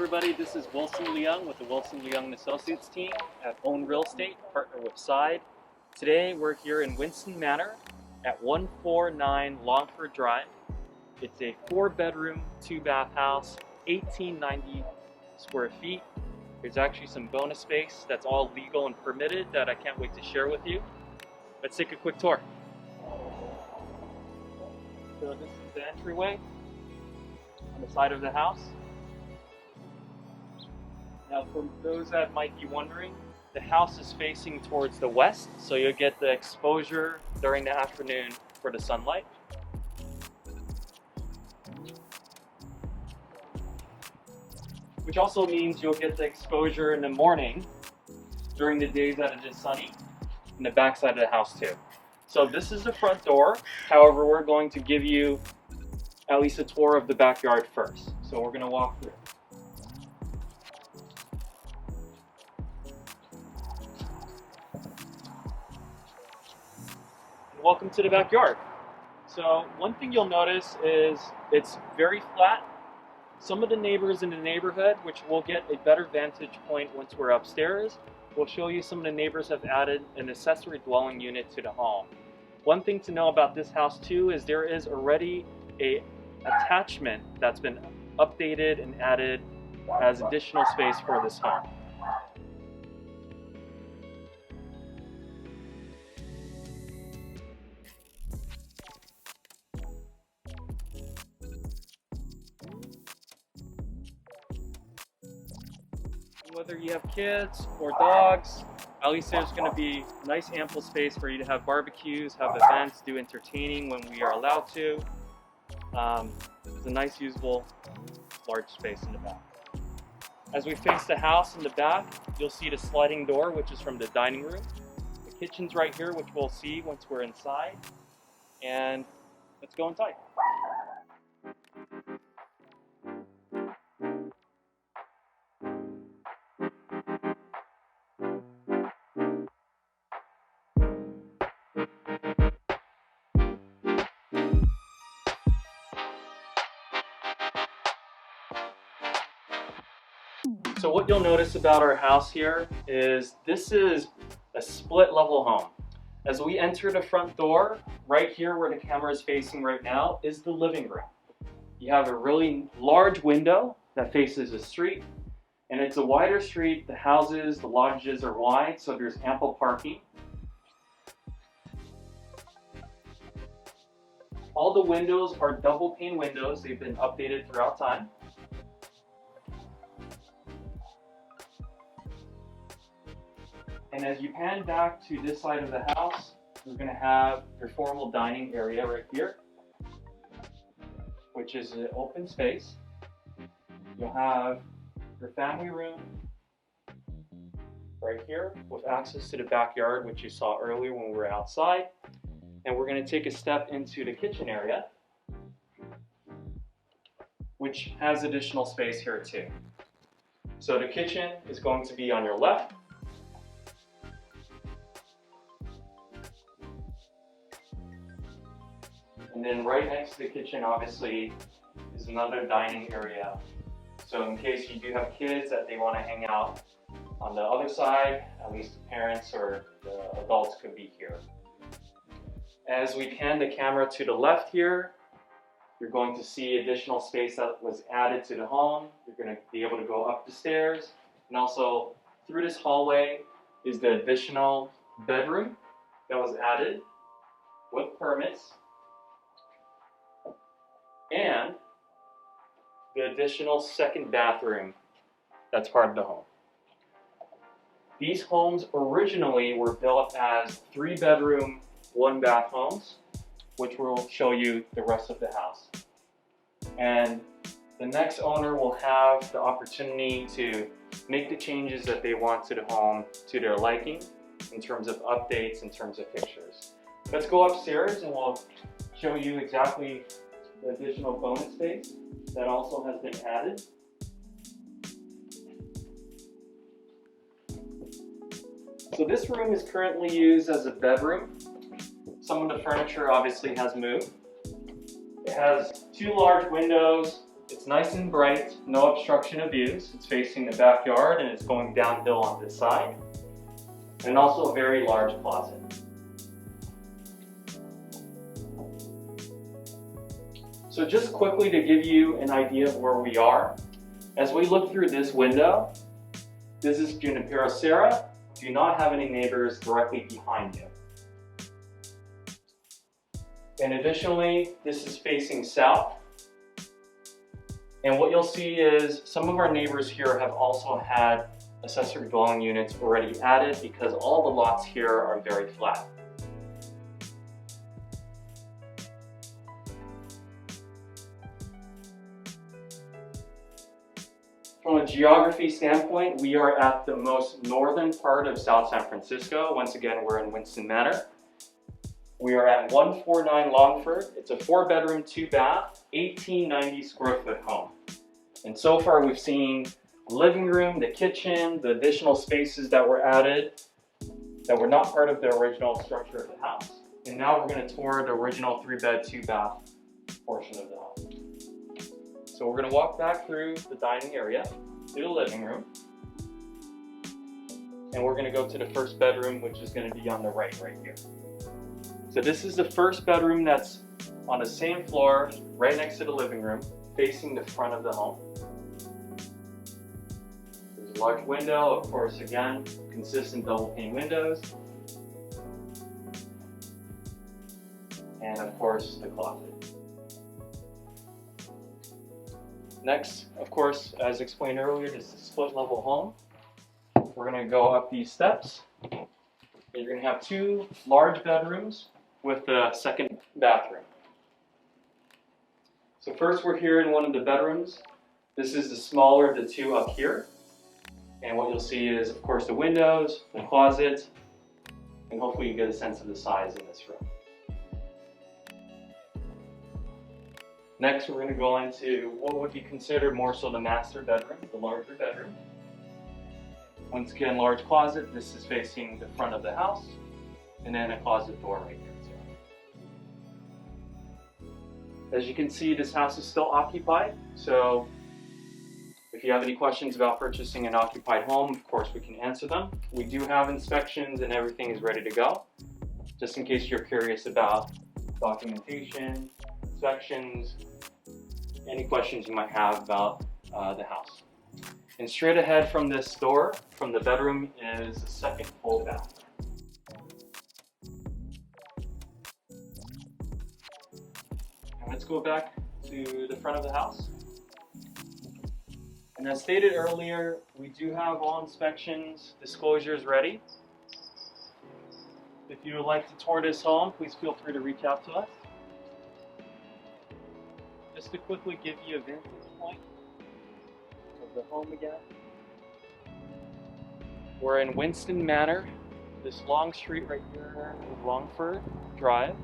everybody, this is Leung with the Leung & Associates team at Own Real Estate, partner with Side. Today we're here in Winston Manor at 149 Longford Drive. It's a 4-bedroom, 2-bath house, 1890 square feet. There's actually some bonus space that's all legal and permitted that I can't wait to share with you. Let's take a quick tour. So this is the entryway on the side of the house. Now for those that might be wondering, the house is facing towards the west, so you'll get the exposure during the afternoon for the sunlight. Which also means you'll get the exposure in the morning during the days that it is sunny in the back side of the house too. So this is the front door. However, we're going to give you at least a tour of the backyard first. So we're going to walk through. Welcome to the backyard. So one thing you'll notice is it's very flat. Some of the neighbors in the neighborhood, which we'll get a better vantage point once we're upstairs, we'll show you some of the neighbors have added an accessory dwelling unit to the home. One thing to know about this house too is there is already a attachment that's been updated and added as additional space for this home. Whether you have kids or dogs, at least there's going to be nice ample space for you to have barbecues, have events, do entertaining when we are allowed to. It's a nice usable large space in the back. As we face the house in the back, you'll see the sliding door, which is from the dining room. The kitchen's right here, which we'll see once we're inside. And let's go inside. So what you'll notice about our house here is this is a split level home. As we enter the front door, right here where the camera is facing right now is the living room. You have a really large window that faces the street, and it's a wider street. The houses, the lodges are wide, so there's ample parking. All the windows are double pane windows. They've been updated throughout time. And as you pan back to this side of the house, you're going to have your formal dining area right here, which is an open space. You'll have your family room right here with access to the backyard, which you saw earlier when we were outside. And we're going to take a step into the kitchen area, which has additional space here too. So the kitchen is going to be on your left. And then right next to the kitchen, obviously, is another dining area. So in case you do have kids that they want to hang out on the other side, at least the parents or the adults could be here. As we pan the camera to the left here, you're going to see additional space that was added to the home. You're going to be able to go up the stairs. And also through this hallway is the additional bedroom that was added with permits. And the additional second bathroom that's part of the home. These homes originally were built as 3-bedroom, 1-bath homes, which will show you the rest of the house. And the next owner will have the opportunity to make the changes that they want to the home to their liking in terms of updates, in terms of pictures. Let's go upstairs and we'll show you exactly the additional bonus space that also has been added. So this room is currently used as a bedroom. Some of the furniture obviously has moved. It has 2 large windows. It's It's nice and bright, no obstruction of views. It's facing the backyard and it's going downhill on this side. And also a very large closet. So just quickly to give you an idea of where we are, as we look through this window, this is Junipero. Do not have any neighbors directly behind you. And additionally, this is facing south. And what you'll see is some of our neighbors here have also had accessory dwelling units already added because all the lots here are very flat. From a geography standpoint, we are at the most northern part of South San Francisco. Once again, we're in Winston Manor. We are at 149 Longford. It's a 4-bedroom, 2-bath, 1890 square foot home. And so far we've seen the living room, the kitchen, the additional spaces that were added that were not part of the original structure of the house. And now we're going to tour the original 3-bed, 2-bath portion of the house. So we're going to walk back through the dining area to the living room. And we're going to go to the first bedroom, which is going to be on the right here. So this is the first bedroom that's on the same floor, right next to the living room, facing the front of the home. There's a large window, of course, again, consistent double pane windows. And of course, the closet. Next, of course, as explained earlier, this is a split level home. We're going to go up these steps. You're going to have 2 large bedrooms with a second bathroom. So first we're here in one of the bedrooms. This is the smaller of the 2 up here. And what you'll see is, of course, the windows, the closet, and hopefully you get a sense of the size in this room. Next, we're going to go into what would be considered more so the master bedroom, the larger bedroom. Once again, large closet. This is facing the front of the house, and then a closet door right here. As you can see, this house is still occupied. So if you have any questions about purchasing an occupied home, of course, we can answer them. We do have inspections and everything is ready to go. Just in case you're curious about documentation, inspections, any questions you might have about the house. And straight ahead from this door, from the bedroom, is the second full bath. And let's go back to the front of the house. And as stated earlier, we do have all inspections, disclosures ready. If you would like to tour this home, please feel free to reach out to us. Just to quickly give you a vantage point of the home again. We're in Winston Manor, this long street right here is Longford Drive.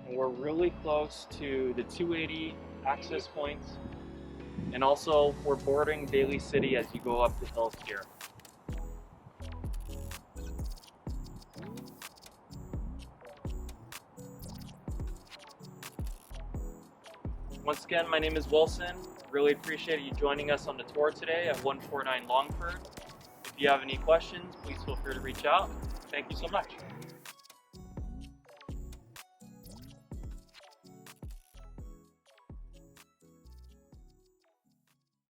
And we're really close to the 280 access points. And also we're bordering Daly City as you go up the hills here. Once again, my name is Wilson. Really appreciate you joining us on the tour today at 149 Longford. If you have any questions, please feel free to reach out. Thank you so much.